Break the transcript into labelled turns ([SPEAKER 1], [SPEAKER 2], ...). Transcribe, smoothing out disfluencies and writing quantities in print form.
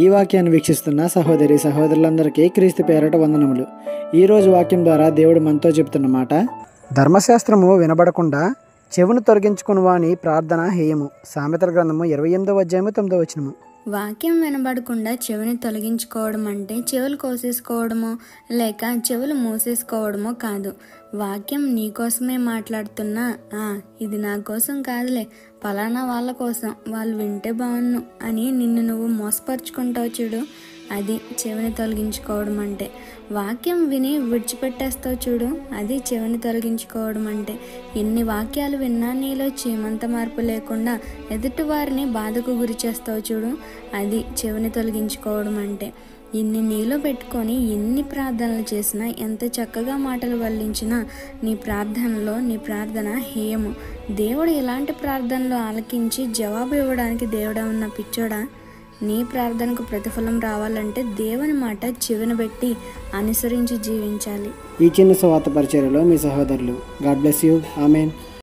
[SPEAKER 1] ఈ వాక్యాన్ని వీక్షిస్తున్న సహోదరి సహోదరులందరికీ క్రీస్తు పేరట వందనములు. ఈరోజు వాక్యం ద్వారా దేవుడు మనతో చెప్తున్న మాట, ధర్మశాస్త్రము వినబడకుండా చెవును తొలగించుకుని వాని ప్రార్థన హేయము. సామెతల గ్రంథము 28:9.
[SPEAKER 2] వాక్యం వినబడకుండా చెవిని తొలగించుకోవడం అంటే చెవులు కోసేసుకోవడమో లేక చెవులు మూసేసుకోవడమో కాదు. వాక్యం నీ కోసమే మాట్లాడుతున్నా ఇది నా కోసం కాదులే, పలానా వాళ్ళ కోసం, వాళ్ళు వింటే బాగున్ను అని నిన్ను నువ్వు మోసపరుచుకుంటావు చూడు, అది చెవిని తొలగించుకోవడం అంటే. వాక్యం విని విడిచిపెట్టేస్తావు చూడు, అది చెవిని తొలగించుకోవడం అంటే. ఎన్ని వాక్యాలు విన్నా నీలో చీమంత మార్పు లేకుండా ఎదుటి వారిని బాధకు గురి చేస్తావు చూడు, అది చెవిని తొలగించుకోవడం అంటే. ఇన్ని నీలో పెట్టుకొని ఎన్ని ప్రార్థనలు చేసినా, ఎంత చక్కగా మాటలు వల్లించినా నీ ప్రార్థన హేయము. దేవుడు ఇలాంటి ప్రార్థనలు ఆలకించి జవాబు ఇవ్వడానికి దేవుడా ఉన్న పిచ్చోడా? నీ ప్రార్థనకు ప్రతిఫలం రావాలంటే దేవుని మాట చెవిన పెట్టి అనుసరించి జీవించాలి.
[SPEAKER 1] ఈ చిన్న సువార్త పరిచర్యలో మీ సహోదరులు. God bless you. ఆమెన్.